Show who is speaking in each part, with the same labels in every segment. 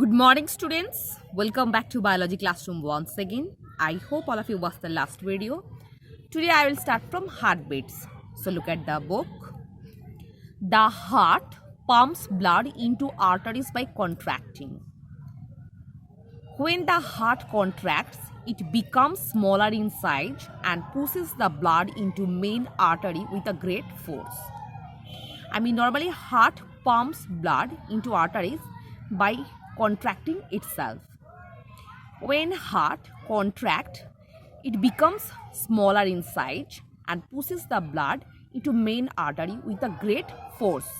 Speaker 1: Good morning, students. Welcome back to Biology Classroom once again. I hope all of you watched the last video. Today I will start from heartbeats. So look at the book. The heart pumps blood into arteries by contracting. When the heart contracts, it becomes smaller in size and pushes the blood into main artery with a great force. Normally heart pumps blood into arteries by contracting itself. When heart contracts, it becomes smaller in size and pushes the blood into main artery with a great force.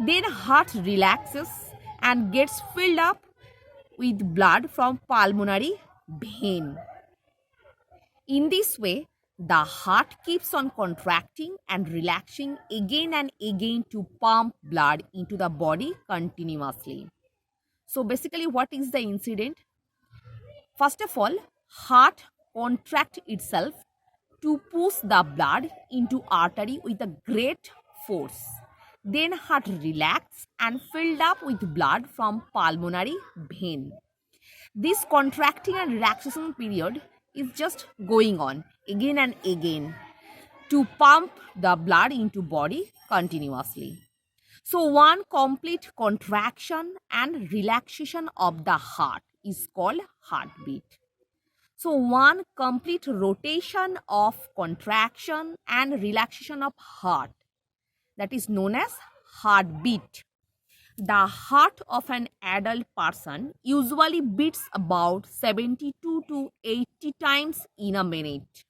Speaker 1: Then heart relaxes and gets filled up with blood from pulmonary vein. In this way, the heart keeps on contracting and relaxing again and again to pump blood into the body continuously. So basically, what is the incident? First of all, heart contracts itself to push the blood into artery with a great force. Then heart relaxes and filled up with blood from pulmonary vein. This contracting and relaxation period is just going on again and again to pump the blood into body continuously. So one complete contraction and relaxation of the heart is called heartbeat. So one complete rotation of contraction and relaxation of heart, that is known as heartbeat. The heart of an adult person usually beats about 72 to 80 times in a minute.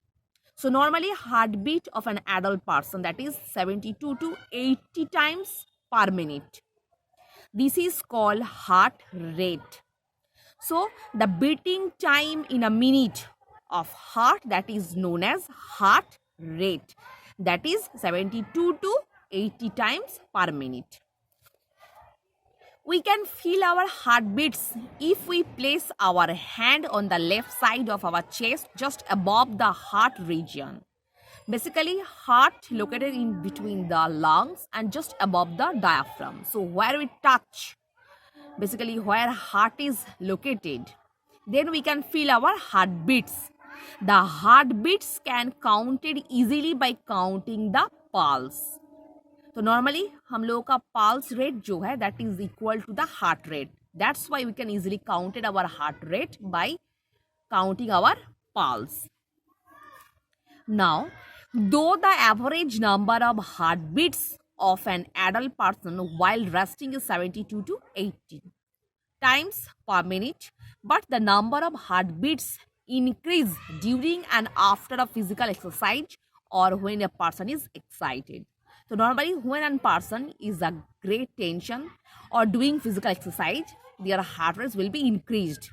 Speaker 1: So normally heartbeat of an adult person, that is 72 to 80 times per minute. This is called heart rate. So the beating time in a minute of heart, that is known as heart rate, that is 72 to 80 times per minute. We can feel our heartbeats if we place our hand on the left side of our chest just above the heart region. Basically, heart located in between the lungs and just above the diaphragm. So where we touch, basically where heart is located, then we can feel our heartbeats. The heartbeats can counted easily by counting the pulse. तो normally हम लोगों का pulse rate जो है that is equal to the heart rate. That's why we can easily counted our heart rate by counting our pulse. Now though the average number of heartbeats of an adult person while resting is 72 to 80 times per minute, but the number of heartbeats increase during and after a physical exercise or when a person is excited. So normally when a person is a great tension or doing physical exercise, their heart rate will be increased.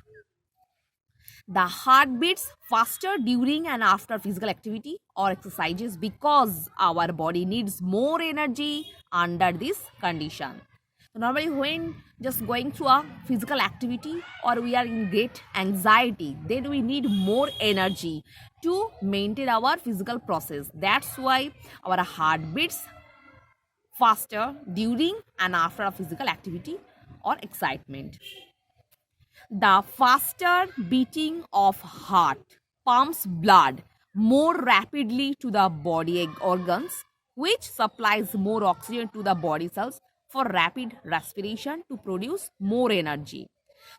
Speaker 1: The heart beats faster during and after physical activity or exercises because our body needs more energy under this condition. So normally when just going through a physical activity or we are in great anxiety, then we need more energy to maintain our physical process. That's why our heart beats faster during and after a physical activity or excitement. The faster beating of heart pumps blood more rapidly to the body organs, which supplies more oxygen to the body cells for rapid respiration to produce more energy.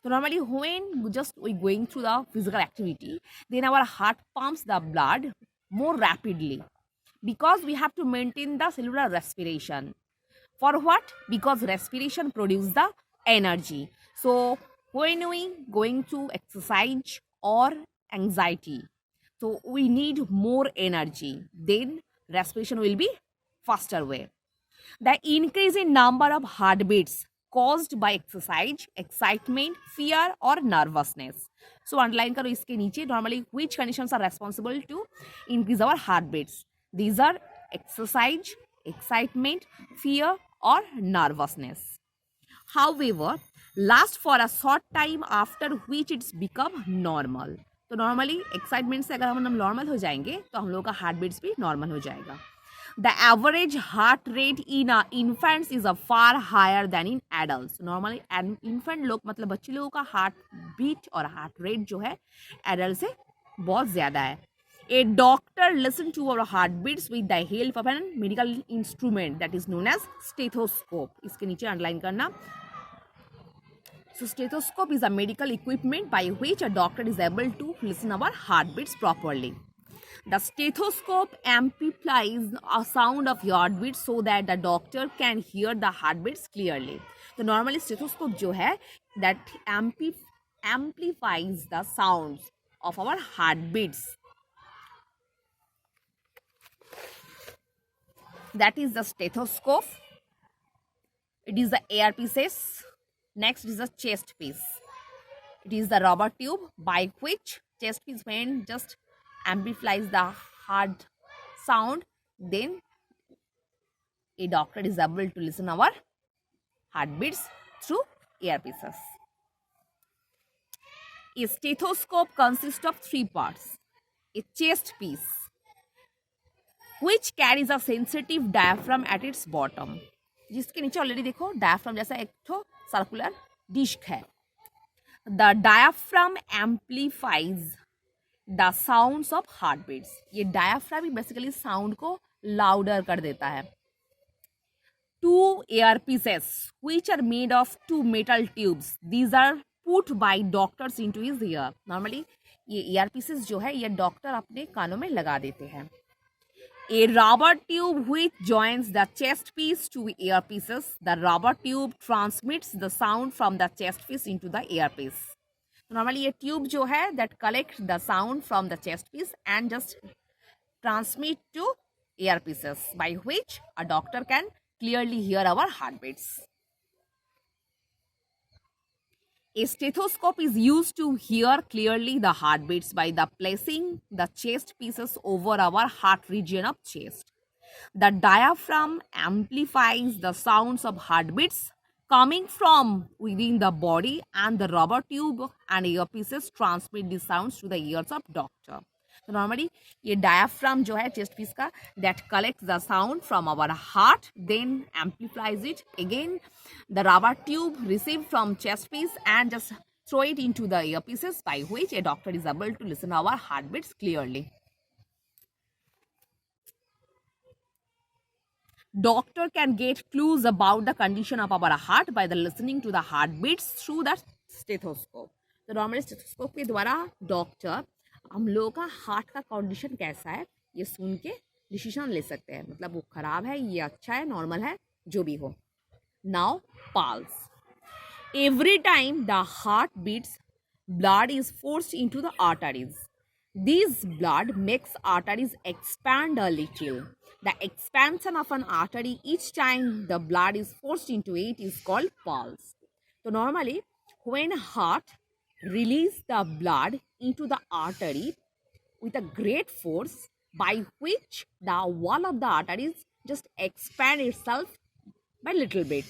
Speaker 1: So normally when just we going through the physical activity, then our heart pumps the blood more rapidly because we have to maintain the cellular respiration. For what? Because respiration produces the energy. So when we going to exercise or anxiety, so we need more energy, then respiration will be faster way. The increase in number of heartbeats caused by exercise, excitement, fear or nervousness. So underline karo iske niche normally which conditions are responsible to increase our heartbeats. These are exercise, excitement, fear or nervousness. However, last for a short time after which it's become normal. तो normally excitement से अगर हम normal हो जाएंगे तो हम लोग का हार्ट बीट्स भी नॉर्मल हो जाएगा. The average heart rate in infants is far higher than in adults. Normally infant लोग मतलब बच्चे लोगों का हार्ट बीट और हार्ट रेट जो है एडल्ट से बहुत ज़्यादा है. A doctor listen to our heartbeats with the help of an medical instrument that is known as stethoscope. इसके नीचे अंडरलाइन करना. So stethoscope is a medical equipment by which a doctor is able to listen our heartbeats properly. The stethoscope amplifies a sound of heartbeat so that the doctor can hear the heartbeats clearly. So normally stethoscope जो है that amplifies the sounds of our heartbeats. That is the stethoscope. It is the earpieces. Next is the chest piece. It is the rubber tube by which chest piece when just amplifies the heart sound, then a doctor is able to listen our heartbeats through earpieces. A stethoscope consists of three parts. A chest piece, which carries a sensitive diaphragm at its bottom. जिसके नीचे already देखो diaphragm जैसा एक तो circular disc है. The diaphragm amplifies the sounds of heart beats. ये diaphragm ही basically sound को लाउडर कर देता है. Two ear pieces which are made of two metal tubes. These are put by doctors into his ear. Normally ये ear pieces जो है ये डॉक्टर अपने कानों में लगा देते हैं. A rubber tube which joins the chest piece to earpieces. The rubber tube transmits the sound from the chest piece into the earpiece. Normally ये tube जो है that collect the sound from the chest piece and just transmit to earpieces by which a doctor can clearly hear our heartbeats. A stethoscope is used to hear clearly the heartbeats by the placing the chest pieces over our heart region of chest. The diaphragm amplifies the sounds of heartbeats coming from within the body and the rubber tube and earpieces transmit the sounds to the ears of doctor. So normally ये diaphragm जो है chest piece का that collects the sound from our heart then amplifies it. Again the rubber tube received from chest piece and just throw it into the earpieces by which a doctor is able to listen our heartbeats clearly. Doctor can get clues about the condition of our heart by the listening to the heartbeats through the stethoscope. तो normally stethoscope के द्वारा doctor हम लोगों का heart का condition कैसा है ये सुन के डिसीजन ले सकते हैं. मतलब वो खराब है, ये अच्छा है, नॉर्मल है, जो भी हो. Now pulse. Every time the heart beats blood is forced into the arteries. This blood makes arteries expand a little. The expansion of an artery each time the blood is forced into it is called pulse. So normally when heart release the blood into the artery with a great force by which the wall of the arteries just expand itself by little bit.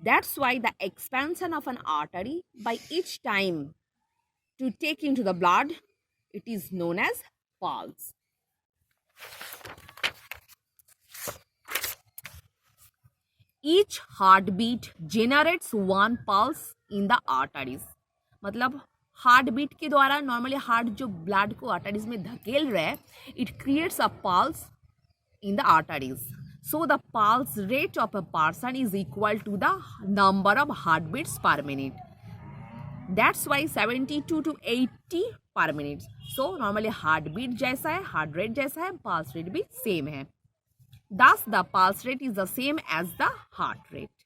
Speaker 1: That's why the expansion of an artery by each time to take into the blood, it is known as pulse. Each heartbeat generates one pulse in the arteries. मतलब heart beat के द्वारा normally heart जो blood को arteries में धकेल रहा है it creates a pulse in the arteries. So the pulse rate of a person is equal to the number of heart beats per minute. That's why 72 to 80 per minute. So normally heart beat जैसा है, heart rate जैसा है, pulse rate भी same है. Thus the pulse rate is the same as the heart rate.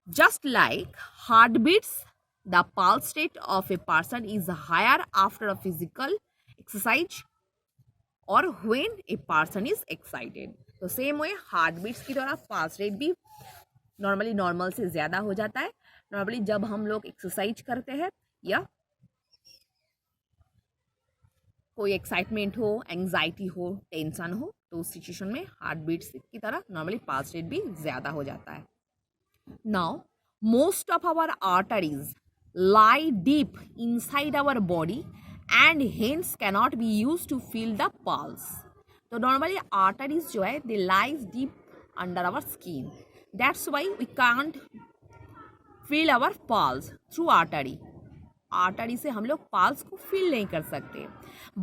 Speaker 1: Just like heartbeats, the pulse rate of a person is higher after a physical exercise or when a person is excited. तो same way heartbeats की तरह pulse rate भी normally normal से ज़्यादा हो जाता है. Normally जब हम लोग एक्सरसाइज करते हैं या कोई एक्साइटमेंट हो, एंग्जाइटी हो, टेंशन हो तो उस सिचुएशन में हार्ट बीट्स की तरह नॉर्मली पल्स रेट भी ज़्यादा हो जाता है. Now most of our arteries lie deep inside our body and hence cannot be used to feel the pulse. तो नॉर्मली आर्टरीज जो है they lies deep under our skin, that's why we can't feel our pulse through artery. Artery से हम लोग pulse को feel नहीं कर सकते।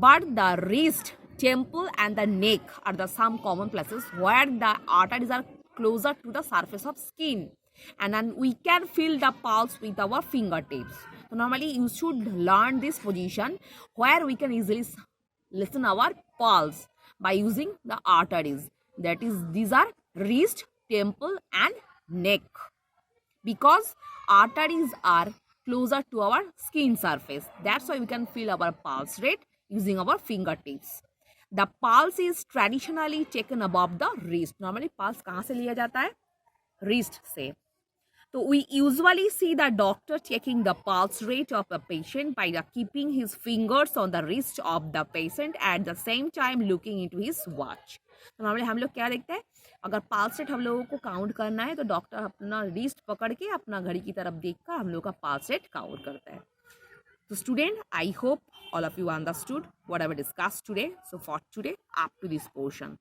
Speaker 1: But the wrist, temple and the neck are the some common places where the arteries are closer to the surface of skin, and then we can feel the pulse with our fingertips. So normally you should learn this position where we can easily listen our pulse by using the arteries, that is these are wrist, temple and neck, because arteries are closer to our skin surface, that's why we can feel our pulse rate using our fingertips. The pulse is traditionally taken above the wrist. Normally pulse कहाँ से लिया जाता है? Wrist से. So we usually see the doctor checking the pulse rate of a patient by keeping his fingers on the wrist of the patient at the same time looking into his watch. तो normally हम लोग क्या देखते हैं, अगर pulse rate हम लोगों को काउंट करना है तो डॉक्टर अपना रिस्ट पकड़ के अपना घड़ी की तरफ देखकर हम लोग का पल्स रेट काउंट करता है। So student, I hope all of you understood whatever discussed today. So for today, up to this portion.